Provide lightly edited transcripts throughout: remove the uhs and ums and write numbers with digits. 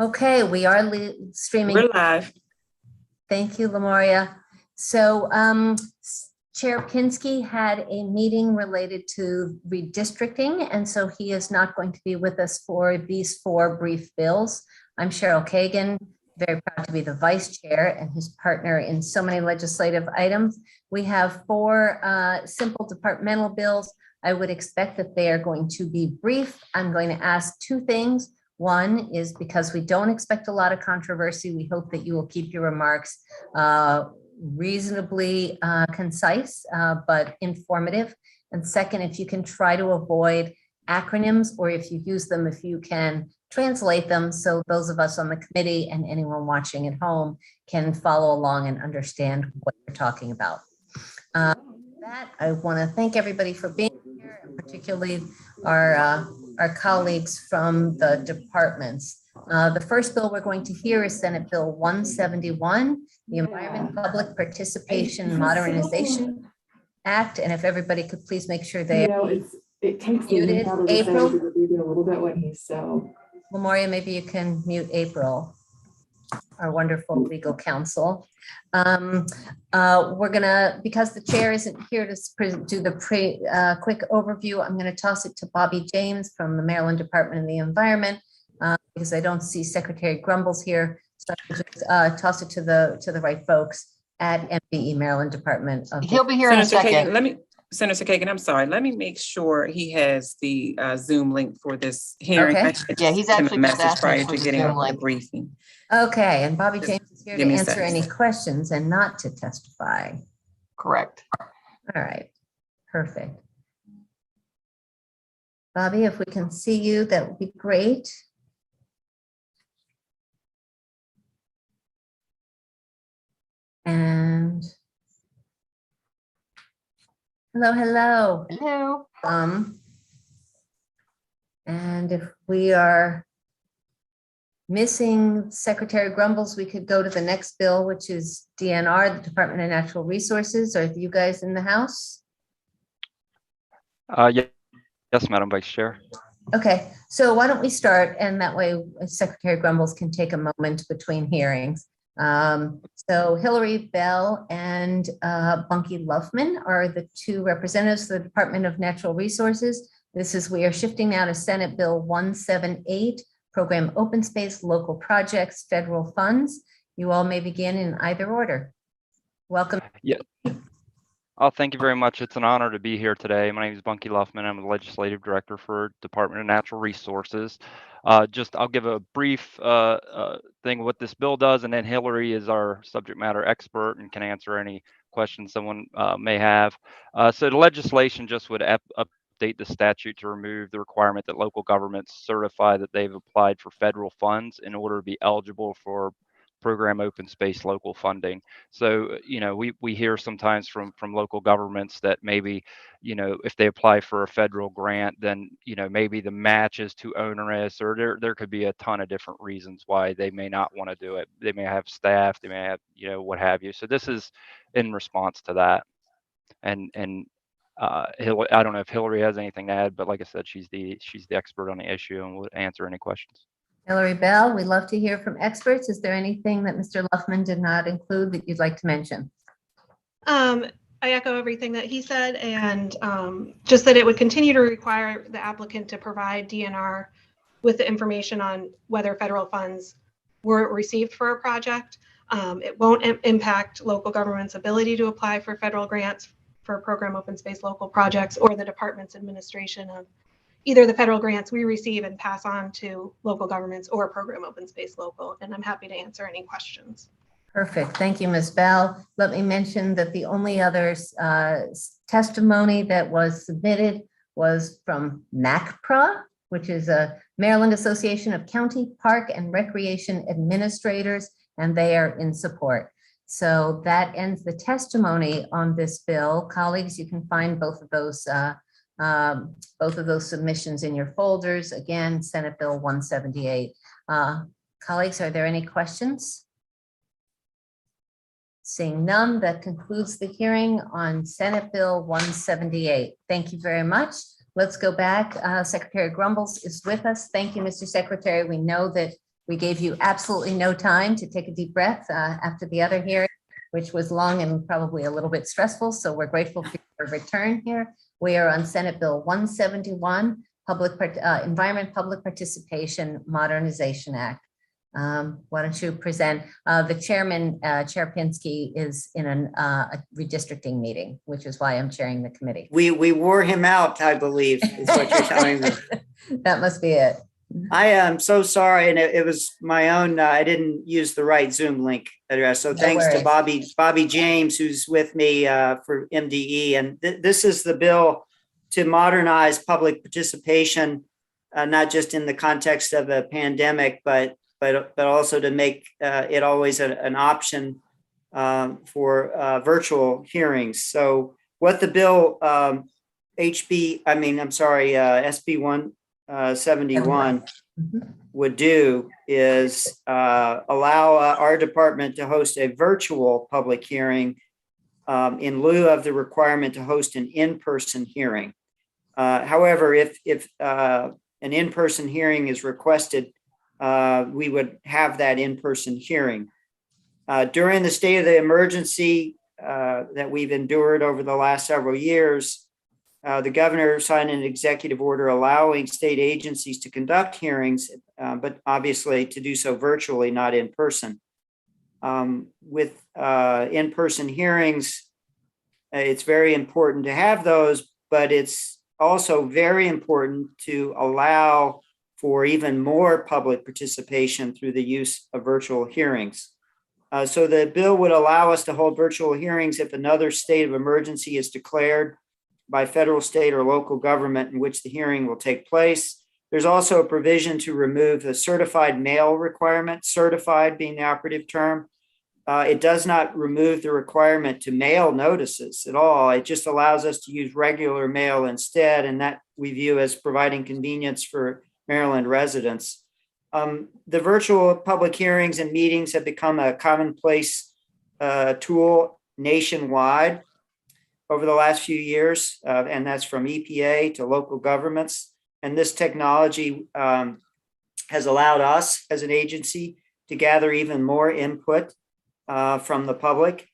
Okay, we are streaming. We're live. Thank you, Lemoria. So Chair Pinsky had a meeting related to redistricting, and so he is not going to be with us for these 4 brief bills. I'm Cheryl Kagan, very proud to be the vice chair and his partner in so many legislative items. We have 4 simple departmental bills. I would expect that they are going to be brief. I'm going to ask 2 things. One is because we don't expect a lot of controversy, we hope that you will keep your remarks reasonably concise, but informative. And second, if you can try to avoid acronyms, or if you use them, if you can translate them so those of us on the committee and anyone watching at home can follow along and understand what you're talking about. That I want to thank everybody for being here, and particularly our colleagues from the departments. The first bill we're going to hear is Senate Bill 171, the Environment Public Participation Modernization Act. And if everybody could please make sure they it takes muted. April, a little bit when he's so. Memoria, maybe you can mute April, our wonderful legal counsel. We're gonna, because the chair isn't here to do the quick overview, I'm gonna toss it to Bobbie James from the Maryland Department of the Environment, because I don't see Secretary Grumbles here. So I'll just toss it to the right folks at MDE, Maryland Department of. He'll be here in a second. Senator Kagan, I'm sorry. Let me make sure he has the Zoom link for this hearing. Okay. Yeah, he's actually just message prior asking for to the getting Zoom up the link. briefing. Okay, and Bobbie James is here to give me a answer second. any questions and not to testify. Correct. All right, perfect. Bobbie, if we can see you, that would be great. And hello. Hello. And if we are missing Secretary Grumbles, we could go to the next bill, which is DNR, the Department of Natural Resources. Are you guys in the House? Yes, Madam Vice Chair. Okay, so why don't we start, and that way Secretary Grumbles can take a moment between hearings. So Hillary Bell and Bunky Luffman are the 2 representatives of the Department of Natural Resources. We are shifting now to Senate Bill 178, Program Open Space, Local Projects, Federal Funds. You all may begin in either order. Welcome. Yeah. Oh, thank you very much. It's an honor to be here today. My name is Bunky Luffman. I'm the Legislative Director for Department of Natural Resources. I'll give a brief thing what this bill does, and then Hillary is our subject matter expert and can answer any questions someone may have. So the legislation just would update the statute to remove the requirement that local governments certify that they've applied for federal funds in order to be eligible for program open space local funding. So, we hear sometimes from local governments that maybe, if they apply for a federal grant, then, maybe the match is too onerous, or there could be a ton of different reasons why they may not want to do it. They may have staff, they may have, what have you. So this is in response to that. And Hillary, I don't know if Hillary has anything to add, but like I said, she's the expert on the issue and would answer any questions. Hillary Bell, we love to hear from experts. Is there anything that Mr. Luffman did not include that you'd like to mention? I echo everything that he said, and just that it would continue to require the applicant to provide DNR with the information on whether federal funds were received for a project. It won't impact local government's ability to apply for federal grants for program open space local projects, or the department's administration of either the federal grants we receive and pass on to local governments, or program open space local. And I'm happy to answer any questions. Perfect. Thank you, Ms. Bell. Let me mention that the only other testimony that was submitted was from MACPRA, which is a Maryland Association of County Park and Recreation Administrators, and they are in support. So that ends the testimony on this bill. Colleagues, you can find both of those submissions in your folders. Again, Senate Bill 178. Colleagues, are there any questions? Seeing none, that concludes the hearing on Senate Bill 178. Thank you very much. let's go back. Secretary Grumbles is with us. Thank you, Mr. Secretary. We know that we gave you absolutely no time to take a deep breath after the other hearing, which was long and probably a little bit stressful. So we're grateful for your return here. We are on Senate Bill 171, Environment Public Participation Modernization Act. Why don't you present? The chairman, Chair Pinsky, is in a redistricting meeting, which is why I'm chairing the committee. We wore him out, I believe, is what you're telling me. That must be it. I am so sorry, and it was my own, I didn't use the right Zoom link address. So No thanks to worries. Bobbie James, who's with me for MDE. And this is the bill to modernize public participation, not just in the context of a pandemic, but also to make it always an option for virtual hearings. So what the bill SB 171 would do is allow our department to host a virtual public hearing in lieu of the requirement to host an in-person hearing. However, if an in-person hearing is requested, we would have that in-person hearing. During the state of the emergency that we've endured over the last several years, the governor signed an executive order allowing state agencies to conduct hearings, but obviously to do so virtually, not in person. With in-person hearings, it's very important to have those, but it's also very important to allow for even more public participation through the use of virtual hearings. So the bill would allow us to hold virtual hearings if another state of emergency is declared by federal, state, or local government in which the hearing will take place. There's also a provision to remove the certified mail requirement, certified being the operative term. It does not remove the requirement to mail notices at all. It just allows us to use regular mail instead, and that we view as providing convenience for Maryland residents. The virtual public hearings and meetings have become a commonplace tool nationwide over the last few years, and that's from EPA to local governments. And this technology has allowed us as an agency to gather even more input from the public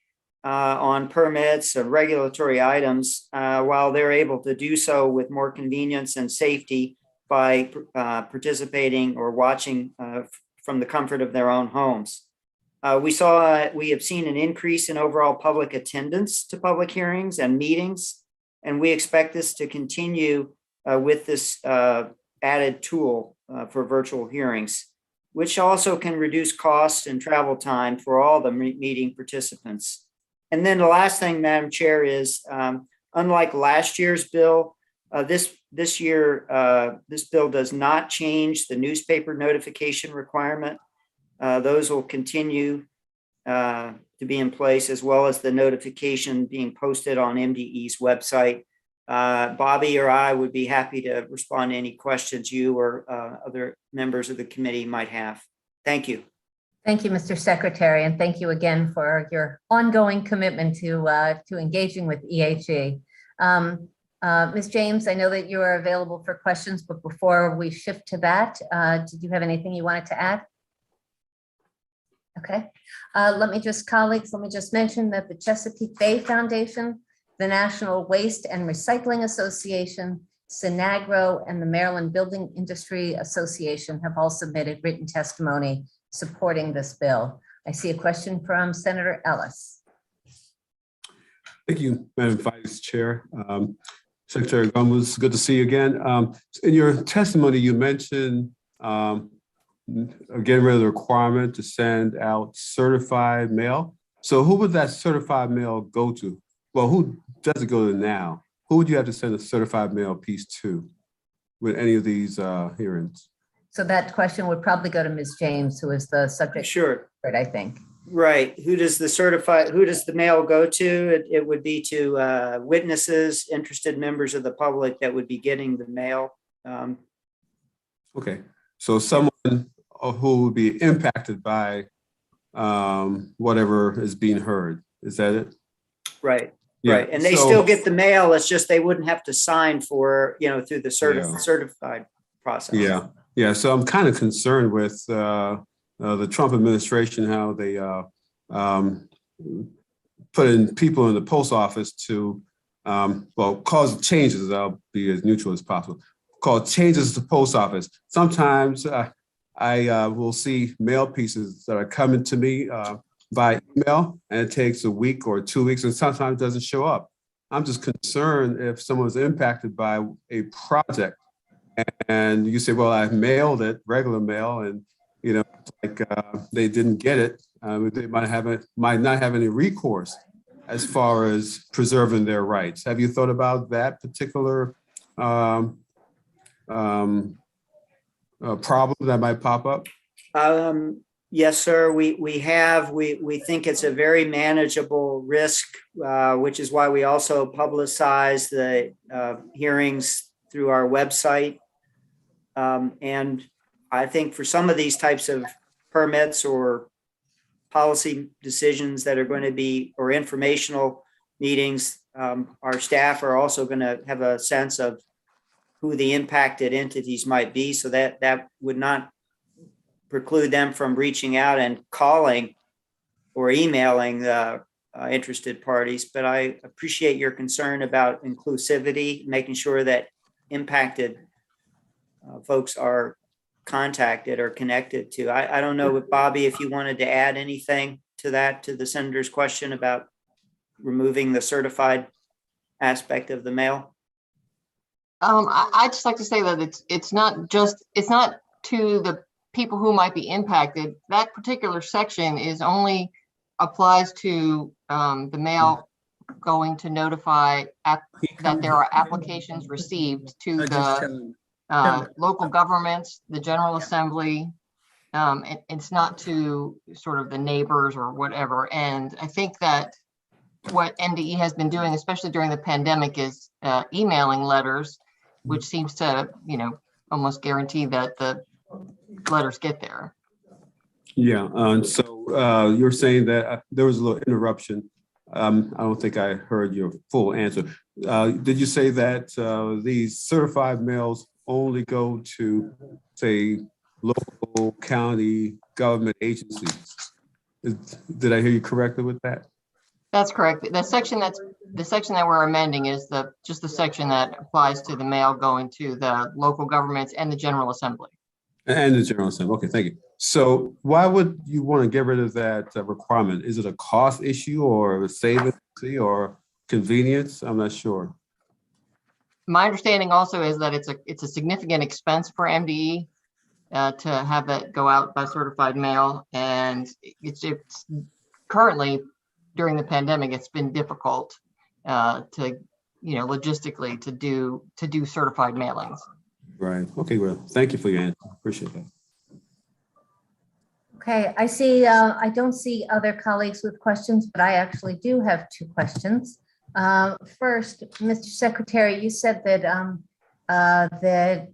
on permits and regulatory items, while they're able to do so with more convenience and safety by participating or watching from the comfort of their own homes. We have seen an increase in overall public attendance to public hearings and meetings, and we expect this to continue with this added tool for virtual hearings, which also can reduce costs and travel time for all the meeting participants. And then the last thing, Madam Chair, is unlike last year's bill, this bill does not change the newspaper notification requirement. Those will continue to be in place, as well as the notification being posted on MDE's website. Bobbie or I would be happy to respond to any questions you or other members of the committee might have. Thank you. Thank you, Mr. Secretary, and thank you again for your ongoing commitment to engaging with EHE. Ms. James, I know that you are available for questions, but before we shift to that, did you have anything you wanted to add? Okay, let me just mention that the Chesapeake Bay Foundation, the National Waste and Recycling Association, Sinagro, and the Maryland Building Industry Association have all submitted written testimony supporting this bill. I see a question from Senator Ellis. Thank you, Madam Vice Chair. Secretary Gomez, good to see you again. In your testimony, you mentioned getting rid of the requirement to send out certified mail. So who would that certified mail go to? Well, who does it go to now? Who would you have to send a certified mail piece to with any of these hearings? So that question would probably go to Ms. James, who is the subject. Sure. I think. Right. Who does the mail go to? It would be to witnesses, interested members of the public that would be getting the mail. Okay. So someone who would be impacted by whatever is being heard. Is that it? Right. Yeah, Right, and they so- still get the mail, it's just they wouldn't have to sign for, through the Yeah. certified process. Yeah, yeah. So I'm kind of concerned with the Trump administration, how they putting people in the post office to, cause changes. I'll be as neutral as possible. Cause changes to the post office. Sometimes I will see mail pieces that are coming to me by email, and it takes a week or 2 weeks, and sometimes it doesn't show up. I'm just concerned if someone's impacted by a project, and you say, "Well, I mailed it, regular mail," and they didn't get it. They might not have any recourse as far as preserving their rights. Have you thought about that particular problem that might pop up? Yes, sir. We have. We think it's a very manageable risk, which is why we also publicize the hearings through our website. And I think for some of these types of permits or policy decisions that are going to be, or informational meetings, our staff are also going to have a sense of who the impacted entities might be, so that would not preclude them from reaching out and calling or emailing the interested parties. But I appreciate your concern about inclusivity, making sure that impacted folks are contacted or connected to. I don't know, Bobbie, if you wanted to add anything to that, to the senator's question about removing the certified aspect of the mail. I'd just like to say that it's not to the people who might be impacted. That particular section only applies to the mail going to notify that there are applications received to the local governments, the General Assembly. It's not to sort of the neighbors or whatever. And I think that what MDE has been doing, especially during the pandemic, is emailing letters, which seems to, almost guarantee that the letters get there. Yeah, so you're saying that there was a little interruption. I don't think I heard your full answer. Did you say that these certified mails only go to, say, local county government agencies? Did I hear you correctly with that? That's correct. The section that we're amending is just the section that applies to the mail going to the local governments and the General Assembly. And the General Assembly. Okay, thank you. So why would you want to get rid of that requirement? Is it a cost issue or a savings or convenience? I'm not sure. My understanding also is that it's a significant expense for MDE to have that go out by certified mail, and it's currently during the pandemic it's been difficult to logistically to do certified mailings. Right. Okay. Well, thank you for your answer. Appreciate that. Okay, I see, I don't see other colleagues with questions, but I actually do have two questions. First, Mr. Secretary, you said that that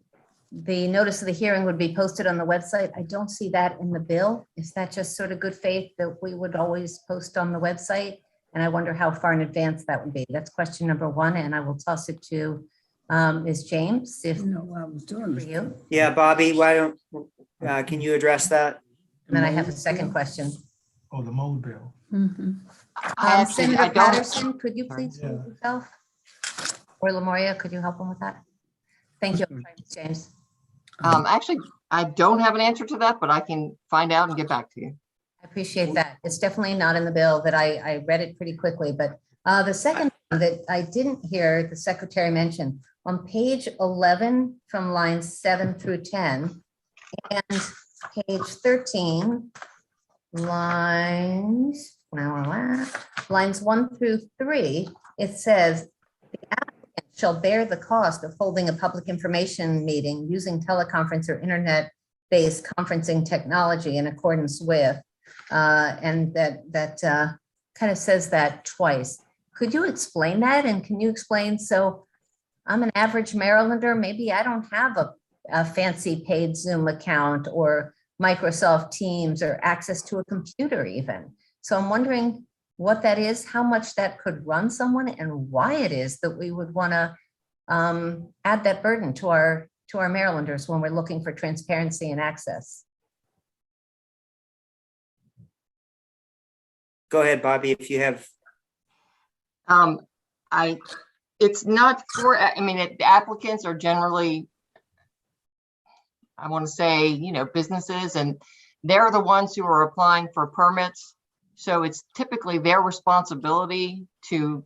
the notice of the hearing would be posted on the website. I don't see that in the bill. Is that just sort of good faith that we would always post on the website? And I wonder how far in advance that would be. That's question number one, and I will toss it to Ms. James, if I was doing for you. Yeah, Bobbie, why don't, can you address that? And then I have a second question. Oh, the mold bill. Senator I don't- Patterson, could you please Yeah. mute yourself? Or Lamoria, could you help him with that? Thank you, Ms. James. Actually, I don't have an answer to that, but I can find out and get back to you. I appreciate that. It's definitely not in the bill, that I read it pretty quickly, but the second one that I didn't hear the secretary mention, on page 11 from lines 7 through 10 and page 13, lines 1 through 3, it says, the applicant shall bear the cost of holding a public information meeting using teleconference or internet-based conferencing technology in accordance with, and that kind of says that twice. Could you explain that? And can you explain, so I'm an average Marylander, maybe I don't have a fancy paid Zoom account or Microsoft Teams or access to a computer even. So I'm wondering, what that is, how much that could run someone, and why it is that we would want to add that burden to our Marylanders when we're looking for transparency and access. Go ahead, Bobbie, if you have. It's not for, I mean, the applicants are generally, I want to say, you know, businesses, and they're the ones who are applying for permits. So it's typically their responsibility to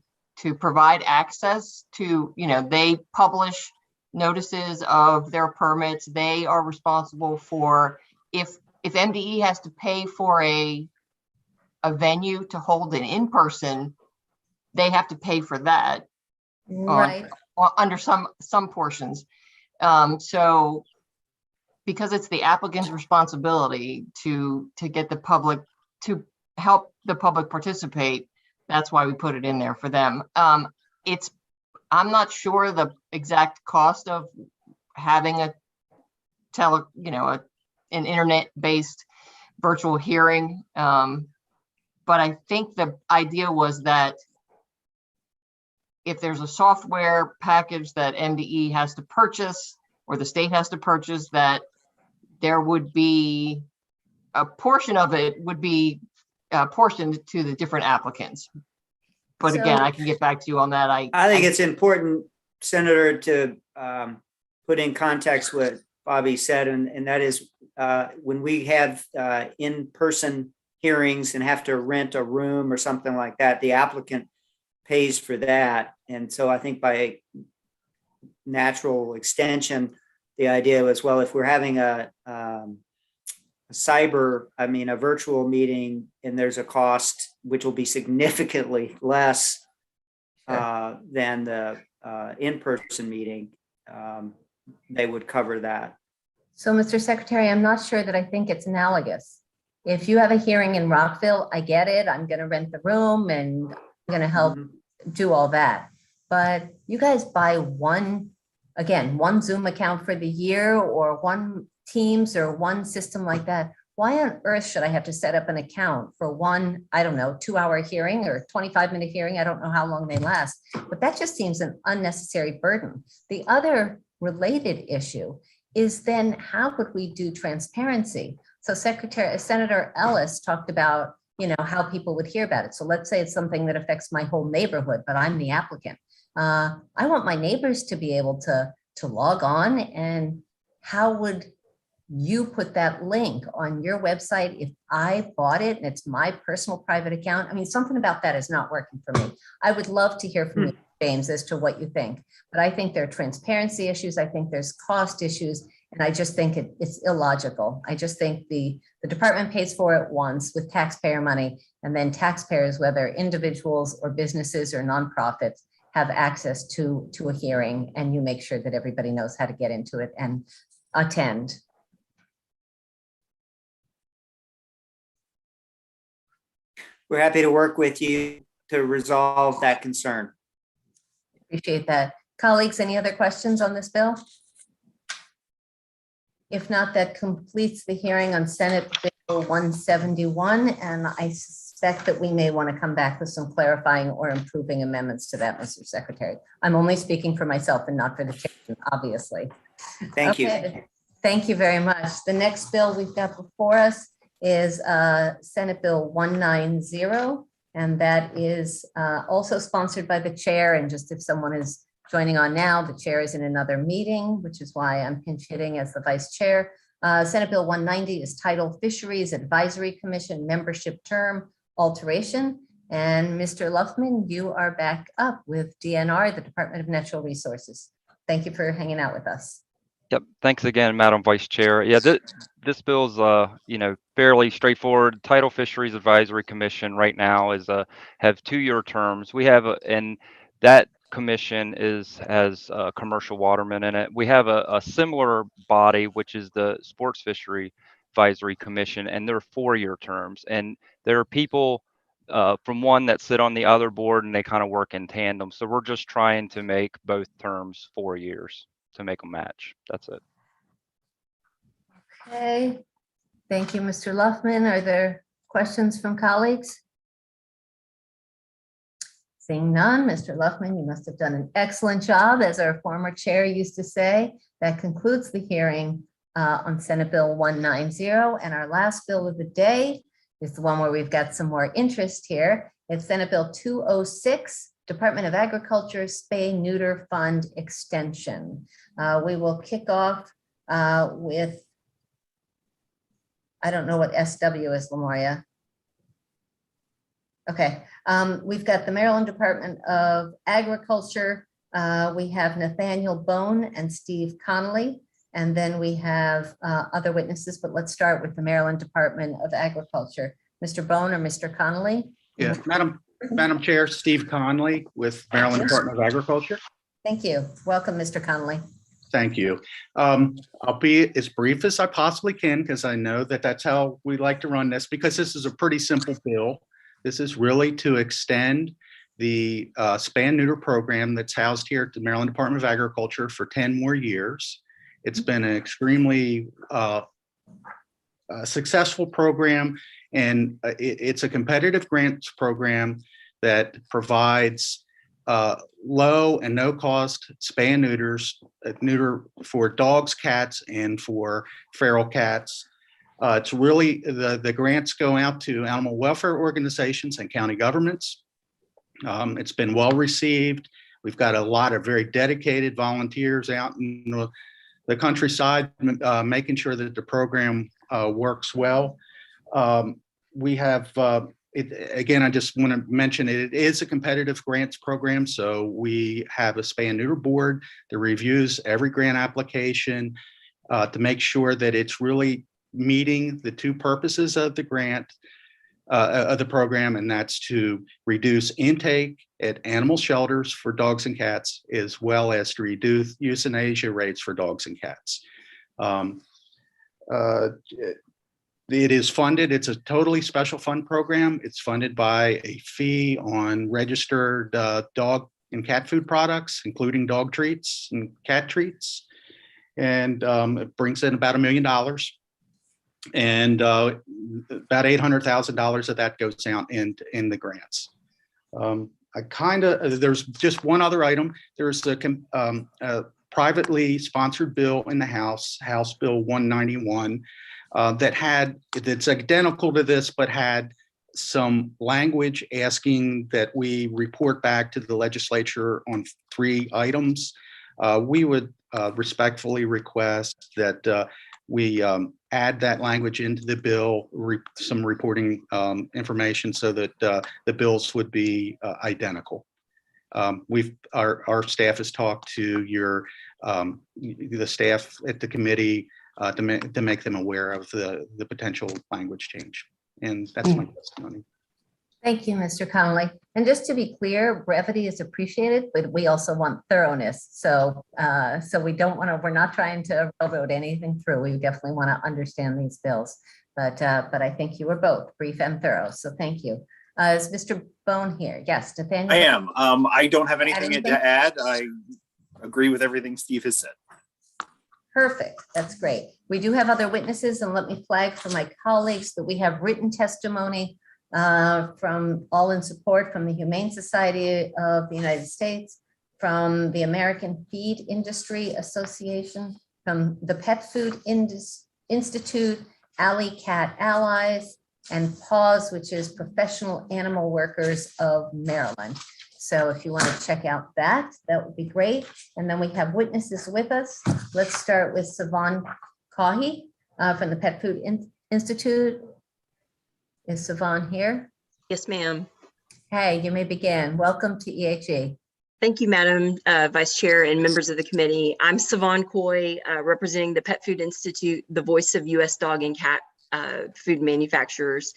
provide access to, you know, they publish notices of their permits. They are responsible for, if MDE has to pay for a venue to hold an in-person, they have to pay for that. Right. Under some portions. So because it's the applicant's responsibility to get the public, to help the public participate, that's why we put it in there for them. I'm not sure the exact cost of having an internet-based virtual hearing. But I think the idea was that if there's a software package that MDE has to purchase or the state has to purchase, that there would be a portion of it would be portioned to the different applicants. But again, I can get back to you on that. I think it's important, Senator, to put in context what Bobbie said, and that is when we have in-person hearings and have to rent a room or something like that, the applicant pays for that. And so I think by natural extension, the idea was, well, if we're having a virtual meeting, and there's a cost which will be significantly less than the in-person meeting, they would cover that. So, Mr. Secretary, I'm not sure that I think it's analogous. If you have a hearing in Rockville, I get it. I'm going to rent the room and I'm going to help do all that. But you guys buy one Zoom account for the year, or one Teams, or one system like that. Why on earth should I have to set up an account for one, I don't know, 2-hour hearing or 25-minute hearing? I don't know how long they last, but that just seems an unnecessary burden. The other related issue is then how would we do transparency? So Senator Ellis talked about, you know, how people would hear about it. So let's say it's something that affects my whole neighborhood, but I'm the applicant. I want my neighbors to be able to log on. And how would you put that link on your website if I bought it and it's my personal private account? I mean, something about that is not working for me. I would love to hear from you, James, as to what you think. But I think there are transparency issues. I think there's cost issues. And I just think it's illogical. I just think the department pays for it once with taxpayer money, and then taxpayers, whether individuals or businesses or nonprofits, have access to a hearing, and you make sure that everybody knows how to get into it and attend. We're happy to work with you to resolve that concern. Appreciate that. Colleagues, any other questions on this bill? If not, that completes the hearing on Senate Bill 171, and I suspect that we may want to come back with some clarifying or improving amendments to that, Mr. Secretary. I'm only speaking for myself and not for the chair, obviously. Thank you. Thank you very much. The next bill we've got before us is Senate Bill 190, and that is also sponsored by the chair. And just if someone is joining on now, the chair is in another meeting, which is why I'm pinch hitting as the vice chair. Senate Bill 190 is titled Fisheries Advisory Commission Membership Term Alteration. And Mr. Luffman, you are back up with DNR, the Department of Natural Resources. Thank you for hanging out with us. Yep. Thanks again, Madam Vice Chair. Yeah, this bill's fairly straightforward. Title Fisheries Advisory Commission right now is have 2-year terms. We have and that commission has commercial watermen in it. We have a similar body, which is the Sports Fishery Advisory Commission, and they're 4-year terms. And there are people from one that sit on the other board, and they kind of work in tandem. So we're just trying to make both terms 4 years to make them match. That's it. Okay. Thank you, Mr. Luffman. Are there questions from colleagues? Seeing none, Mr. Luffman, you must have done an excellent job, as our former chair used to say. That concludes the hearing on Senate Bill 190. And our last bill of the day is the one where we've got some more interest here. It's Senate Bill 206, Department of Agriculture Spay Neuter Fund Extension. We will kick off with, I don't know what SW is, Lamoria. Okay, we've got the Maryland Department of Agriculture. We have Nathaniel Bone and Steve Connolly, and then we have other witnesses, but let's start with the Maryland Department of Agriculture. Mr. Bone or Mr. Connolly? Yeah, Madam Chair, Steve Conley with Maryland Department of Agriculture. Thank you. Welcome, Mr. Connolly. Thank you. I'll be as brief as I possibly can because I know that that's how we like to run this, because this is a pretty simple bill. This is really to extend the spay and neuter program that's housed here at the Maryland Department of Agriculture for 10 more years. It's been an extremely successful program, and it's a competitive grants program that provides low and no cost spay and neuter for dogs, cats, and for feral cats. It's really, the grants go out to animal welfare organizations and county governments. It's been well received. We've got a lot of very dedicated volunteers out in the countryside, making sure that the program works well. We have, again, I just want to mention it is a competitive grants program. So we have a spay and neuter board that reviews every grant application to make sure that it's really meeting the two purposes of the grant, of the program, and that's to reduce intake at animal shelters for dogs and cats, as well as to reduce euthanasia rates for dogs and cats. It is funded, it's a totally special fund program. It's funded by a fee on registered dog and cat food products, including dog treats and cat treats. And it brings in about $1 million. And about $800,000 of that goes out in the grants. There's just one other item. There's a privately sponsored bill in the House Bill 191, that's identical to this, but had some language asking that we report back to the legislature on 3 items. We would respectfully request that we add that language into the bill, some reporting information so that the bills would be identical. Our staff has talked to the staff at the committee to make them aware of the potential language change. And that's my testimony. Thank you, Mr. Connolly. And just to be clear, brevity is appreciated, but we also want thoroughness. So we don't want to, we're not trying to railroad anything through. We definitely want to understand these bills. But I think you were both brief and thorough. So thank you. Is Mr. Bone here? Yes, Nathaniel? I am. I don't have anything to add. I agree with everything Steve has said. Perfect. That's great. We do have other witnesses, and let me flag for my colleagues that we have written testimony from All in Support, from the Humane Society of the United States, from the American Feed Industry Association, from the Pet Food Institute, Alley Cat Allies, and PAWS, which is Professional Animal Workers of Maryland. So if you want to check out that would be great. And then we have witnesses with us. Let's start with Sivan Kahi from the Pet Food Institute. Is Sivan here? Yes, ma'am. Hey, you may begin. Welcome to EHE. Thank you, Madam Vice Chair and members of the committee. I'm Sivan Coy, representing the Pet Food Institute, the voice of U.S. dog and cat food manufacturers.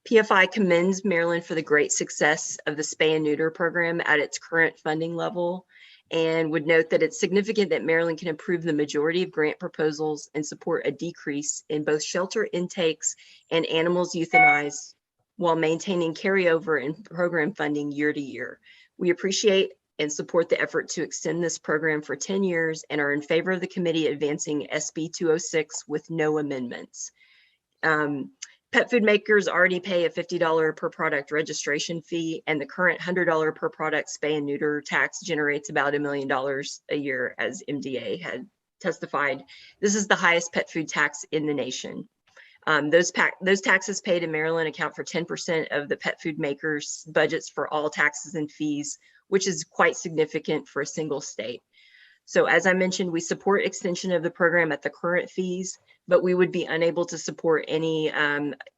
PFI commends Maryland for the great success of the spay and neuter program at its current funding level, and would note that it's significant that Maryland can approve the majority of grant proposals and support a decrease in both shelter intakes and animals euthanized while maintaining carryover and program funding year to year. We appreciate and support the effort to extend this program for 10 years and are in favor of the committee advancing SB 206 with no amendments. Pet food makers already pay a $50 per product registration fee, and the current $100 per product spay and neuter tax generates about $1 million a year, as MDA had testified. This is the highest pet food tax in the nation. Those taxes paid in Maryland account for 10% of the pet food makers' budgets for all taxes and fees, which is quite significant for a single state. So as I mentioned, we support extension of the program at the current fees, but we would be unable to support any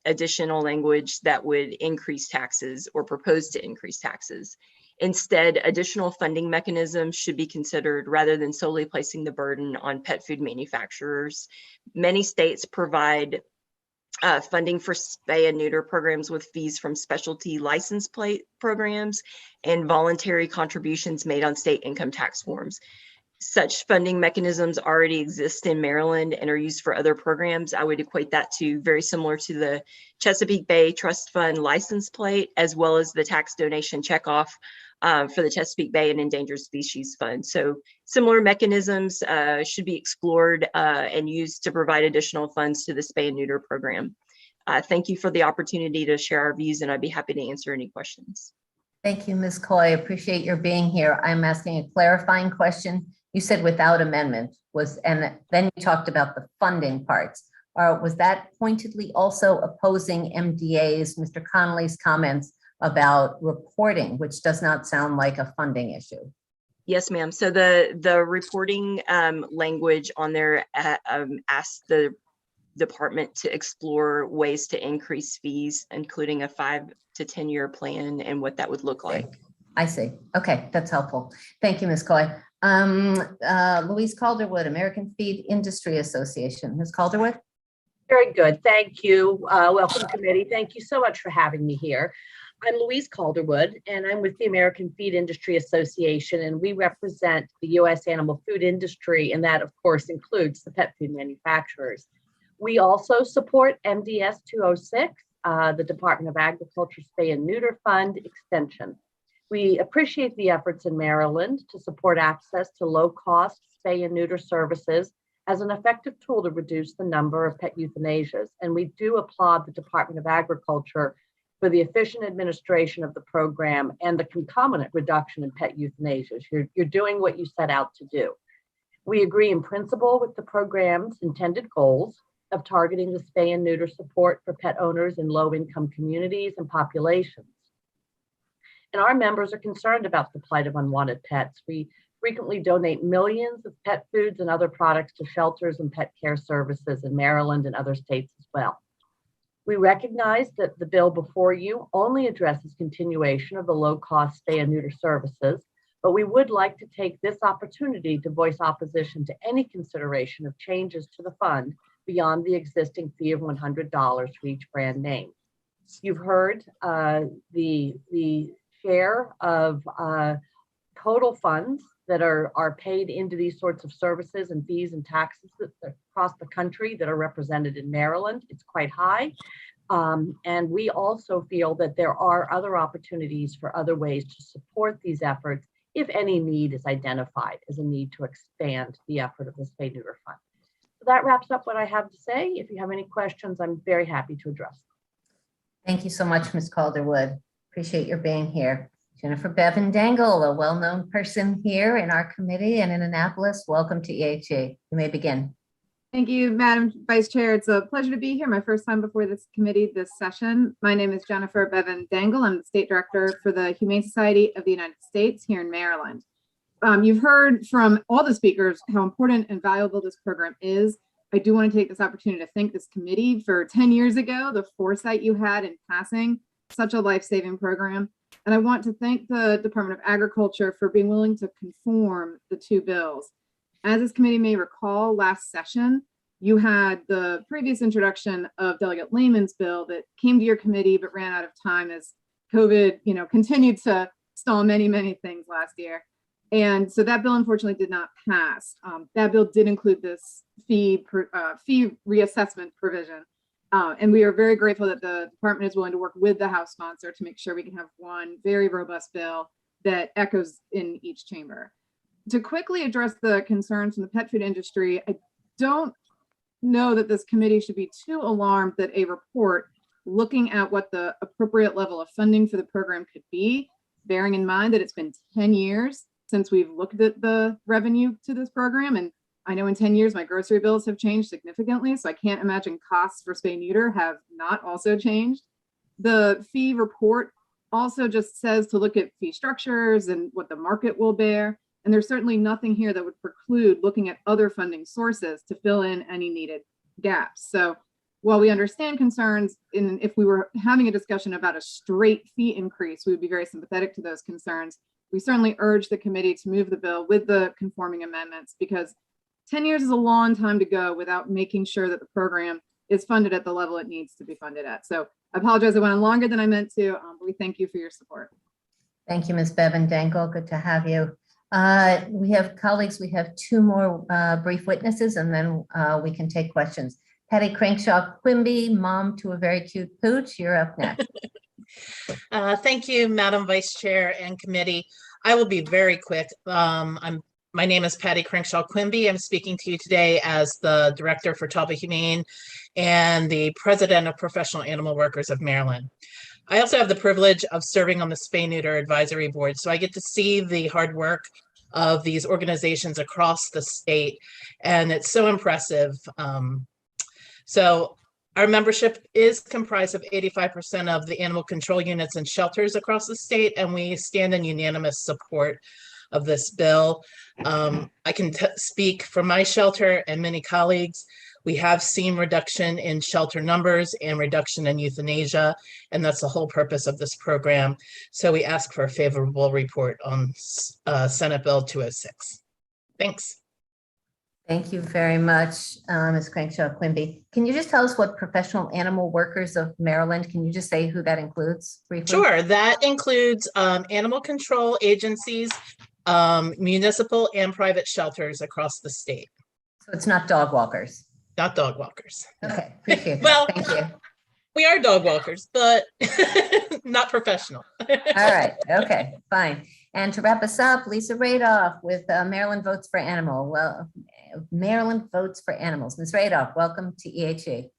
additional language that would increase taxes or propose to increase taxes. Instead, additional funding mechanisms should be considered rather than solely placing the burden on pet food manufacturers. Many states provide funding for spay and neuter programs with fees from specialty license plate programs and voluntary contributions made on state income tax forms. Such funding mechanisms already exist in Maryland and are used for other programs. I would equate that to very similar to the Chesapeake Bay Trust Fund license plate, as well as the tax donation checkoff for the Chesapeake Bay and Endangered Species Fund. So similar mechanisms should be explored and used to provide additional funds to the spay and neuter program. Thank you for the opportunity to share our views, and I'd be happy to answer any questions. Thank you, Ms. Coy. Appreciate your being here. I'm asking a clarifying question. You said without amendment and then you talked about the funding parts. Was that pointedly also opposing MDA's, Mr. Connolly's comments about reporting, which does not sound like a funding issue? Yes, ma'am. So the reporting language on there asked the department to explore ways to increase fees, including a 5 to 10 year plan and what that would look like. I see. Okay, that's helpful. Thank you, Ms. Coy. Louise Calderwood, American Feed Industry Association. Ms. Calderwood? Very good. Thank you. Welcome, committee. Thank you so much for having me here. I'm Louise Calderwood, and I'm with the American Feed Industry Association, and we represent the U.S. animal food industry, and that, of course, includes the pet food manufacturers. We also support MDS 206, the Department of Agriculture Spay and Neuter Fund extension. We appreciate the efforts in Maryland to support access to low-cost spay and neuter services as an effective tool to reduce the number of pet euthanasias. And we do applaud the Department of Agriculture for the efficient administration of the program and the concomitant reduction in pet euthanasias. You're doing what you set out to do. We agree in principle with the program's intended goals of targeting the spay and neuter support for pet owners in low-income communities and populations. And our members are concerned about the plight of unwanted pets. We frequently donate millions of pet foods and other products to shelters and pet care services in Maryland and other states as well. We recognize that the bill before you only addresses continuation of the low-cost spay and neuter services, but we would like to take this opportunity to voice opposition to any consideration of changes to the fund beyond the existing fee of $100 for each brand name. You've heard the share of total funds that are paid into these sorts of services and fees and taxes across the country that are represented in Maryland. It's quite high. And we also feel that there are other opportunities for other ways to support these efforts if any need is identified as a need to expand the effort of the Spay Neuter Fund. So that wraps up what I have to say. If you have any questions, I'm very happy to address them. Thank you so much, Ms. Calderwood. Appreciate your being here. Jennifer Bevan Dangle, a well-known person here in our committee and in Annapolis. Welcome to EHE. You may begin. Thank you, Madam Vice Chair. It's a pleasure to be here. My first time before this committee this session. My name is Jennifer Bevan Dangle. I'm the State Director for the Humane Society of the United States here in Maryland. You've heard from all the speakers how important and valuable this program is. I do want to take this opportunity to thank this committee for 10 years ago, the foresight you had in passing such a life-saving program. And I want to thank the Department of Agriculture for being willing to conform the two bills. As this committee may recall, last session, you had the previous introduction of Delegate Lehman's bill that came to your committee but ran out of time as COVID, continued to stall many, many things last year. And so that bill unfortunately did not pass. That bill did include this fee reassessment provision. And we are very grateful that the department is willing to work with the House sponsor to make sure we can have one very robust bill that echoes in each chamber. To quickly address the concerns from the pet food industry, I don't know that this committee should be too alarmed that a report looking at what the appropriate level of funding for the program could be, bearing in mind that it's been 10 years since we've looked at the revenue to this program. And I know in 10 years, my grocery bills have changed significantly, so I can't imagine costs for spay neuter have not also changed. The fee report also just says to look at fee structures and what the market will bear. And there's certainly nothing here that would preclude looking at other funding sources to fill in any needed gaps. So while we understand concerns, if we were having a discussion about a straight fee increase, we would be very sympathetic to those concerns. We certainly urge the committee to move the bill with the conforming amendments, because 10 years is a long time to go without making sure that the program is funded at the level it needs to be funded at. So I apologize, I went on longer than I meant to, but we thank you for your support. Thank you, Ms. Bevan Dangle. Good to have you. We have colleagues, we have two more brief witnesses, and then we can take questions. Patty Crankshaw Quimby, mom to a very cute pooch. You're up next. Thank you, Madam Vice Chair and committee. I will be very quick. My name is Patty Crankshaw Quimby. I'm speaking to you today as the Director for Talbot Humane and the President of Professional Animal Workers of Maryland. I also have the privilege of serving on the Spay Neuter Advisory Board, so I get to see the hard work of these organizations across the state, and it's so impressive. So our membership is comprised of 85% of the animal control units and shelters across the state, and we stand in unanimous support of this bill. I can speak for my shelter and many colleagues. We have seen reduction in shelter numbers and reduction in euthanasia, and that's the whole purpose of this program. So we ask for a favorable report on Senate Bill 206. Thanks. Thank you very much, Ms. Crankshaw Quimby. Can you just tell us what Professional Animal Workers of Maryland, can you just say who that includes briefly? Sure, that includes animal control agencies, municipal and private shelters across the state. So it's not dog walkers? Not dog walkers. Okay, appreciate that. Well, thank you. We are dog walkers, but not professional. All right, okay, fine. And to wrap us up, Lisa Radoff with Maryland Votes for Animal. Well, Maryland Votes for Animals. Ms. Radoff, welcome to EHE.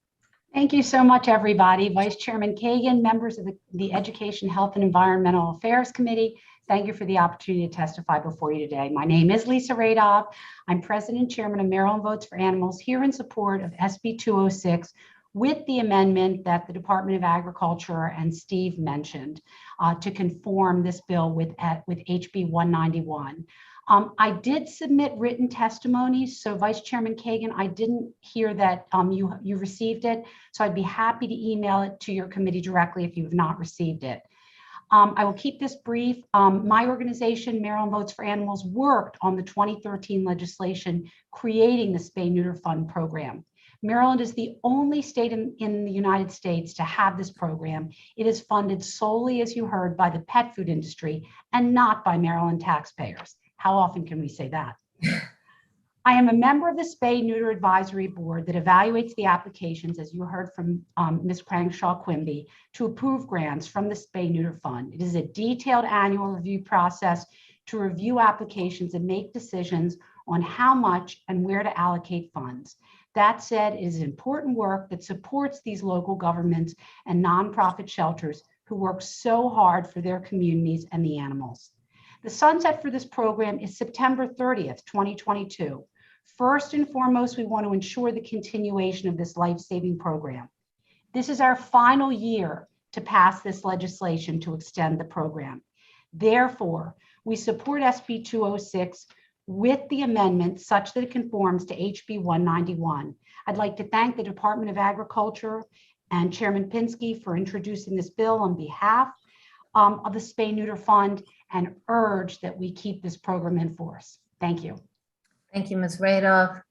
Thank you so much, everybody. Vice Chairman Kagan, members of the Education, Health, and Environmental Affairs Committee, thank you for the opportunity to testify before you today. My name is Lisa Radoff. I'm President and Chairman of Maryland Votes for Animals, here in support of SB 206, with the amendment that the Department of Agriculture and Steve mentioned to conform this bill with HB 191. I did submit written testimonies, so Vice Chairman Kagan, I didn't hear that you received it, so I'd be happy to email it to your committee directly if you have not received it. I will keep this brief. My organization, Maryland Votes for Animals, worked on the 2013 legislation creating the Spay Neuter Fund program. Maryland is the only state in the United States to have this program. It is funded solely, as you heard, by the pet food industry and not by Maryland taxpayers. How often can we say that? I am a member of the Spay Neuter Advisory Board that evaluates the applications, as you heard from Ms. Crankshaw Quimby, to approve grants from the Spay Neuter Fund. It is a detailed annual review process to review applications and make decisions on how much and where to allocate funds. That said, it is important work that supports these local governments and nonprofit shelters who work so hard for their communities and the animals. The sunset for this program is September 30th, 2022. First and foremost, we want to ensure the continuation of this life-saving program. This is our final year to pass this legislation to extend the program. Therefore, we support SB 206 with the amendment such that it conforms to HB 191. I'd like to thank the Department of Agriculture and Chairman Pinsky for introducing this bill on behalf of the Spay Neuter Fund and urge that we keep this program in force. Thank you. Thank you, Ms. Radoff.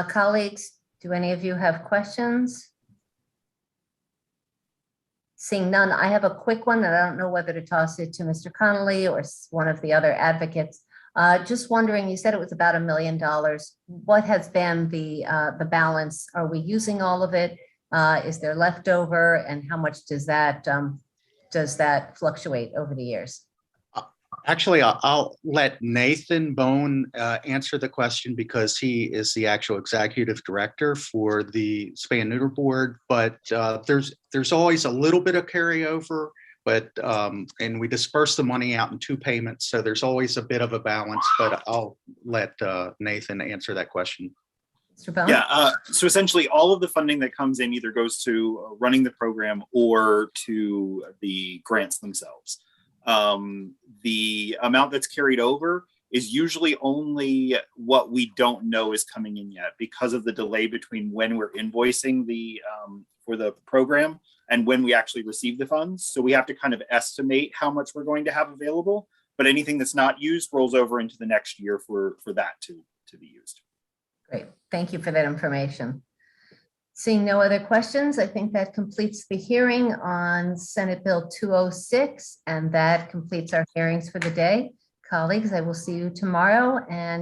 Colleagues, do any of you have questions? Seeing none, I have a quick one that I don't know whether to toss it to Mr. Connolly or one of the other advocates. Just wondering, you said it was about $1 million. What has been the balance? Are we using all of it? Is there leftover? And how much does that fluctuate over the years? Actually, I'll let Nathan Bone answer the question because he is the actual executive director for the Spay and Neuter Board. But there's always a little bit of carryover, but and we disperse the money out in 2 payments, so there's always a bit of a balance. But I'll let Nathan answer that question. Mr. Bone? Yeah, so essentially all of the funding that comes in either goes to running the program or to the grants themselves. The amount that's carried over is usually only what we don't know is coming in yet because of the delay between when we're invoicing the for the program and when we actually receive the funds. So we have to kind of estimate how much we're going to have available, but anything that's not used rolls over into the next year for that to be used. Great. Thank you for that information. Seeing no other questions, I think that completes the hearing on Senate Bill 206, and that completes our hearings for the day. Colleagues, I will see you tomorrow, and